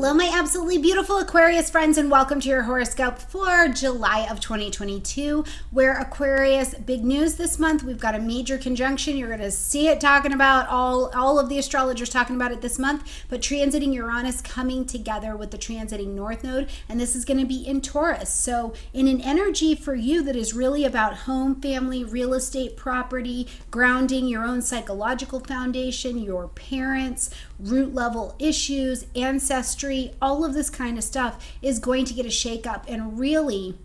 Hello, my absolutely beautiful Aquarius friends, and welcome to your horoscope for July of 2022, where Aquarius, big news this month. We've got a major conjunction. You're going to see it talking about all of the astrologers talking about it this month, but transiting Uranus coming together with the transiting North Node, and this is going to be in Taurus. So in an energy for you that is really about home, family, real estate, property, grounding your own psychological foundation, your parents, root level issues, ancestry, all of this kind of stuff is going to get a shake up. And really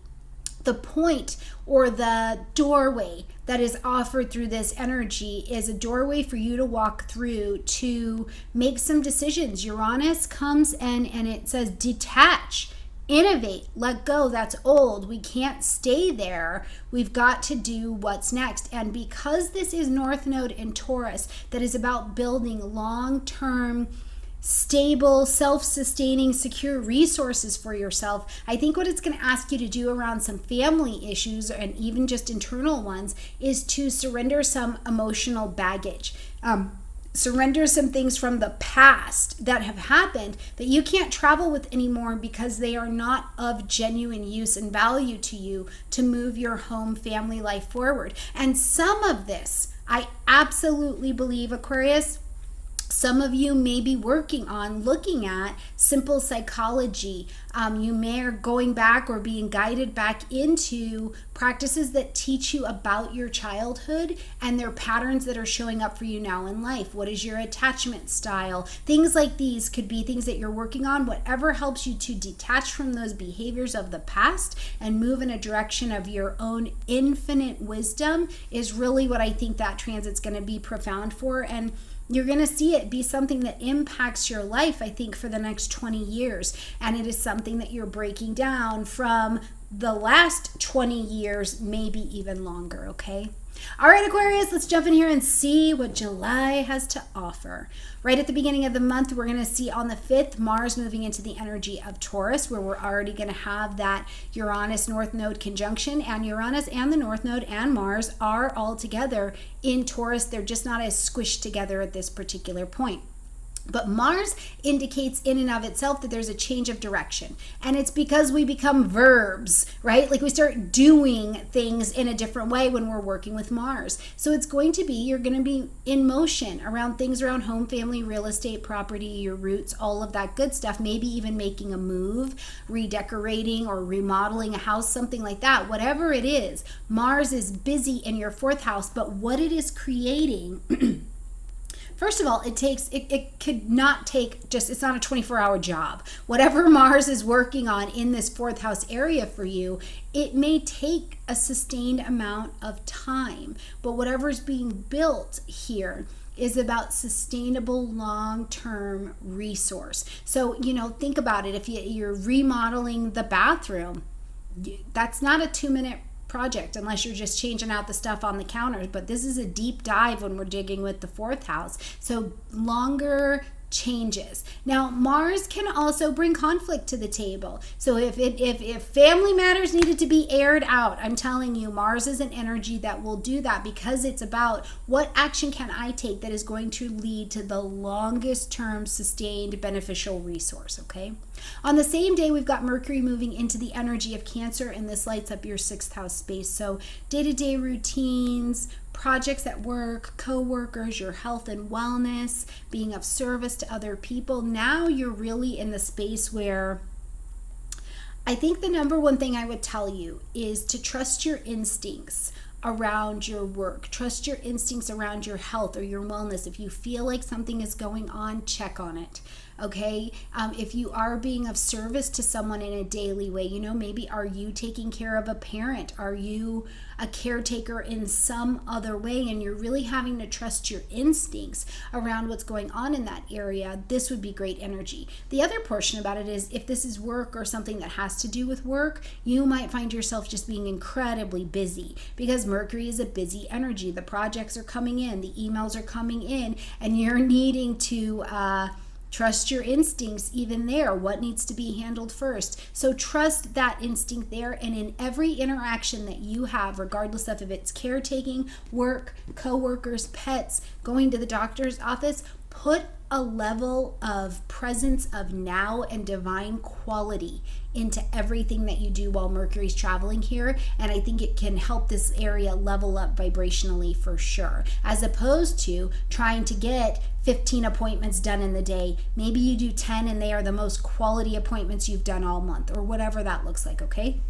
the point or the doorway that is offered through this energy is a doorway for you to walk through to make some decisions. Uranus comes in and it says detach, innovate, let go. That's old. We can't stay there. We've got to do what's next. And because this is North Node in Taurus, that is about building long-term, stable, self-sustaining, secure resources for yourself, I think what it's going to ask you to do around some family issues and even just internal ones is to surrender some emotional baggage. Surrender some things from the past that have happened that you can't travel with anymore because they are not of genuine use and value to you to move your home family life forward. And some of this, I absolutely believe, Aquarius, some of you may be working on looking at simple psychology. You may are going back or being guided back into practices that teach you about your childhood and their patterns that are showing up for you now in life. What is your attachment style? Things like these could be things that you're working on. Whatever helps you to detach from those behaviors of the past and move in a direction of your own infinite wisdom is really what I think that transit's going to be profound for. And you're going to see it be something that impacts your life, I think, for the next 20 years. And it is something that you're breaking down from the last 20 years, maybe even longer, okay? All right, Aquarius, let's jump in here and see what July has to offer. Right at the beginning of the month, we're going to see on the 5th, Mars moving into the energy of Taurus, where we're already going to have that Uranus North Node conjunction. And Uranus and the North Node and Mars are all together in Taurus. They're just not as squished together at this particular point. But Mars indicates in and of itself that there's a change of direction. And it's because we become verbs, right? Like we start doing things in a different way when we're working with Mars. So it's going to be, you're going to be in motion around things around home, family, real estate, property, your roots, all of that good stuff. Maybe even making a move, redecorating or remodeling a house, something like that. Whatever it is, Mars is busy in your 4th house, but what it is creating first of all, it could not take just, it's not a 24-hour job. Whatever Mars is working on in this 4th house area for you, it may take a sustained amount of time. But whatever's being built here is about sustainable long-term resource. So, think about it. If you're remodeling the bathroom, that's not a 2-minute project unless you're just changing out the stuff on the counters, but this is a deep dive when we're digging with the 4th house, so longer changes. Now Mars can also bring conflict to the table. So if family matters needed to be aired out, I'm telling you, Mars is an energy that will do that, because it's about what action can I take that is going to lead to the longest term sustained beneficial resource. Okay, on the same day, we've got Mercury moving into the energy of Cancer, and this lights up your 6th house space. So day-to-day routines, projects at work, co-workers, your health and wellness, being of service to other people. Now you're really in the space where I think the number one thing I would tell you is to trust your instincts around your work. Trust your instincts around your health or your wellness. If you feel like something is going on, check on it. Okay, if you are being of service to someone in a daily way, maybe are you taking care of a parent? Are you a caretaker in some other way? And you're really having to trust your instincts around what's going on in that area. This would be great energy. The other portion about it is if this is work or something that has to do with work, you might find yourself just being incredibly busy, because Mercury is a busy energy. The projects are coming in, the emails are coming in, and you're needing to trust your instincts even there. What needs to be handled first? So trust that instinct there, and in every interaction that you have, regardless of if it's caretaking, work, co-workers, pets, going to the doctor's office, Put a level of presence of now and divine quality into everything that you do while Mercury's traveling here. And I think it can help this area level up vibrationally for sure, as opposed to trying to get 15 appointments done in the day. Maybe you do 10 and they are the most quality appointments you've done all month, or whatever that looks like, okay?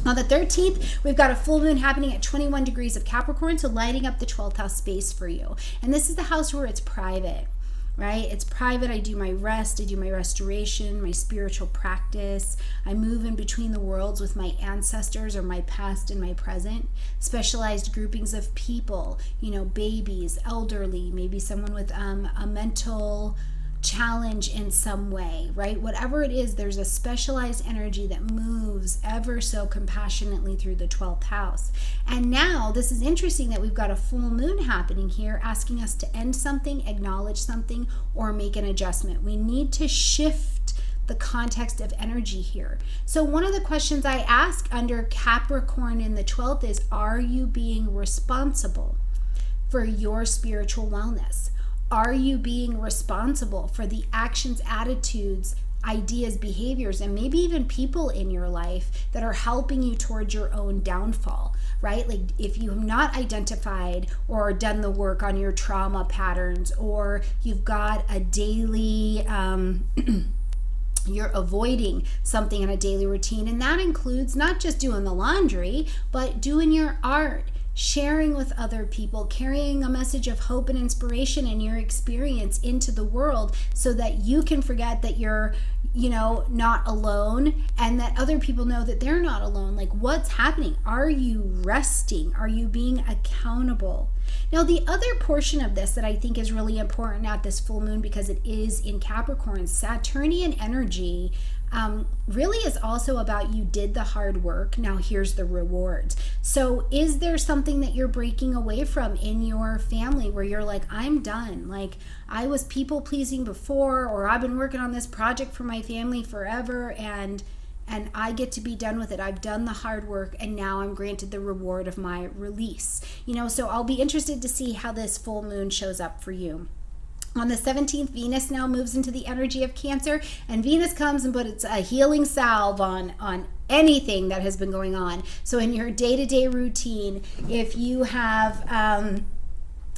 On the 13th, we've got a full moon happening at 21 degrees of Capricorn, so lighting up the 12th house space for you. And this is the house where it's private, right? It's private. I do my rest, I do my restoration, my spiritual practice. I move in between the worlds with my ancestors, or my past and my present. Specialized groupings of people, babies, elderly, maybe someone with a mental challenge in some way, right? Whatever it is, there's a specialized energy that moves ever so compassionately through the 12th house. And now this is interesting that we've got a full moon happening here, asking us to end something, acknowledge something, or make an adjustment. We need to shift the context of energy here. So one of the questions I ask under Capricorn in the 12th is, are you being responsible for your spiritual wellness? Are you being responsible for the actions, attitudes, ideas, behaviors, and maybe even people in your life that are helping you towards your own downfall, right? Like if you have not identified or done the work on your trauma patterns, or you've got a daily, you're avoiding something in a daily routine, and that includes not just doing the laundry, but doing your art, sharing with other people, carrying a message of hope and inspiration in your experience into the world, so that you can forget that you're, not alone, and that other people know that they're not alone. Like, what's happening? Are you resting? Are you being accountable? Now, the other portion of this that I think is really important at this full moon, because it is in Capricorn, Saturnian energy really is also about, you did the hard work, now here's the rewards. So is there something that you're breaking away from in your family where you're like, I'm done, like I was people pleasing before, or I've been working on this project for my family forever, and I get to be done with it. I've done the hard work, and now I'm granted the reward of my release. So I'll be interested to see how this full moon shows up for you. On the 17th, Venus now moves into the energy of Cancer, and Venus comes and puts a healing salve on anything that has been going on. So in your day-to-day routine, if you have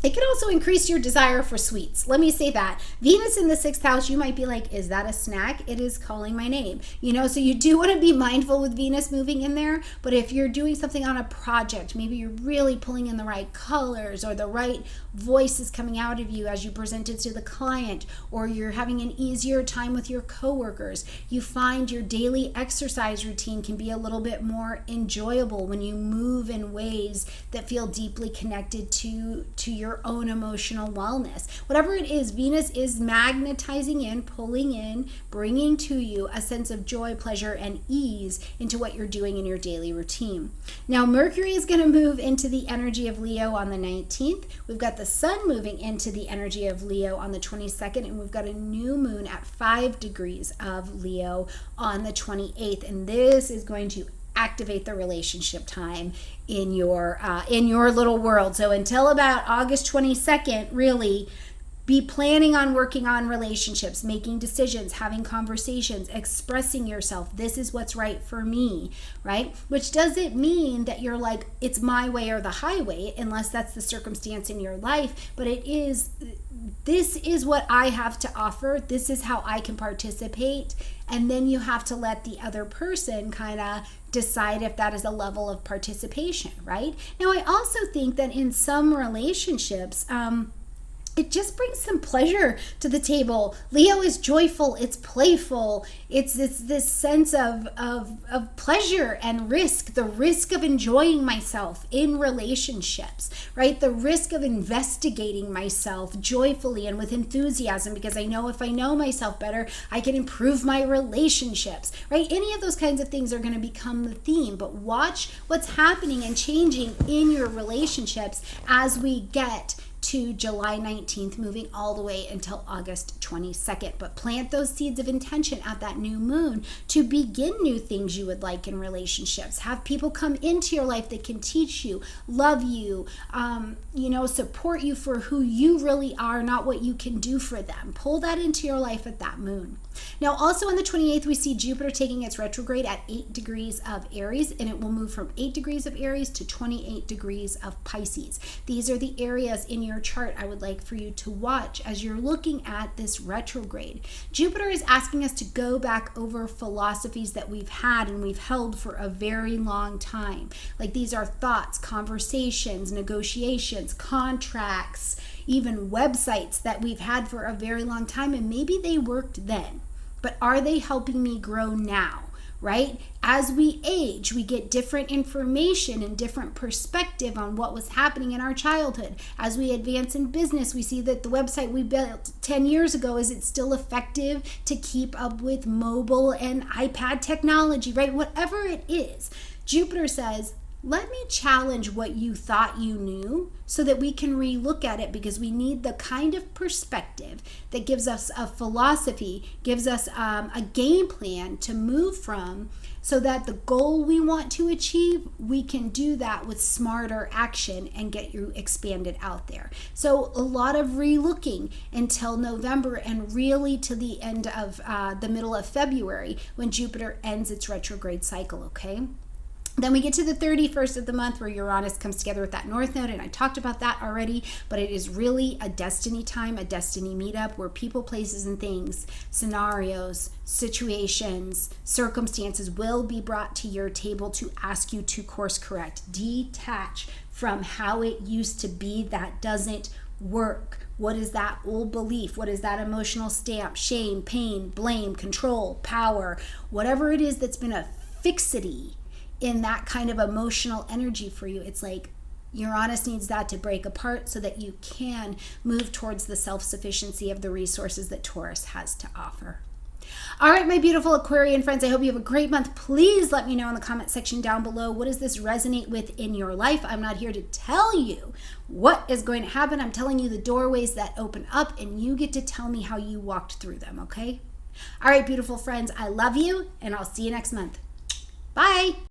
it can also increase your desire for sweets. Let me say that. Venus in the 6th house, you might be like, is that a snack? It is calling my name. So you do want to be mindful with Venus moving in there. But if you're doing something on a project, maybe you're really pulling in the right colors, or the right voices coming out of you as you present it to the client, or you're having an easier time with your coworkers, you find your daily exercise routine can be a little bit more enjoyable when you move in ways that feel deeply connected to your own emotional wellness. Whatever it is, Venus is magnetizing in, pulling in, bringing to you a sense of joy, pleasure, and ease into what you're doing in your daily routine. Now, Mercury is going to move into the energy of Leo on the 19th. We've got the Sun moving into the energy of Leo on the 22nd, and we've got a new moon at 5 degrees of Leo on the 28th, and this is going to activate the relationship time in your little world. So until about August 22nd, really be planning on working on relationships, making decisions, having conversations, expressing yourself. This is what's right for me, right? Which doesn't mean that you're like, it's my way or the highway, unless that's the circumstance in your life. But this is what I have to offer. This is how I can participate. And then you have to let the other person kind of decide if that is a level of participation, right? Now, I also think that in some relationships, it just brings some pleasure to the table. Leo is joyful, it's playful, it's this sense of pleasure and risk, the risk of enjoying myself in relationships, right? The risk of investigating myself joyfully and with enthusiasm, because I know if I know myself better, I can improve my relationships, right? Any of those kinds of things are going to become the theme, but watch what's happening and changing in your relationships as we get to July 19th, moving all the way until August 22nd. But plant those seeds of intention at that new moon to begin new things you would like in relationships. Have people come into your life that can teach you, love you, support you for who you really are, not what you can do for them. Pull that into your life at that moon. Now, also on the 28th, we see Jupiter taking its retrograde at 8 degrees of Aries, and it will move from 8 degrees of Aries to 28 degrees of Pisces. These are the areas in your chart I would like for you to watch as you're looking at this retrograde. Jupiter is asking us to go back over philosophies that we've had and we've held for a very long time. Like, these are thoughts, conversations, negotiations, contracts, even websites that we've had for a very long time, and maybe they worked then, but are they helping me grow now, right? As we age, we get different information and different perspective on what was happening in our childhood. As we advance in business, we see that the website we built 10 years ago, is it still effective to keep up with mobile and iPad technology, right? Whatever it is, Jupiter says, let me challenge what you thought you knew so that we can relook at it, because we need the kind of perspective that gives us a philosophy, gives us a game plan to move from, so that the goal we want to achieve, we can do that with smarter action and get you expanded out there. So a lot of relooking until November, and really to the end of the middle of February, when Jupiter ends its retrograde cycle, okay? Then we get to the 31st of the month, where Uranus comes together with that North Node, and I talked about that already, but it is really a destiny time, a destiny meetup, where people, places, and things, scenarios, situations, circumstances will be brought to your table to ask you to course correct, detach from how it used to be that doesn't work. What is that old belief? What is that emotional stamp? Shame, pain, blame, control, power, whatever it is that's been a fixity in that kind of emotional energy for you. It's like Uranus needs that to break apart so that you can move towards the self-sufficiency of the resources that Taurus has to offer. All right, my beautiful Aquarian friends, I hope you have a great month. Please let me know in the comment section down below, what does this resonate with in your life? I'm not here to tell you what is going to happen. I'm telling you the doorways that open up, and you get to tell me how you walked through them, okay? All right, beautiful friends, I love you, and I'll see you next month. Bye.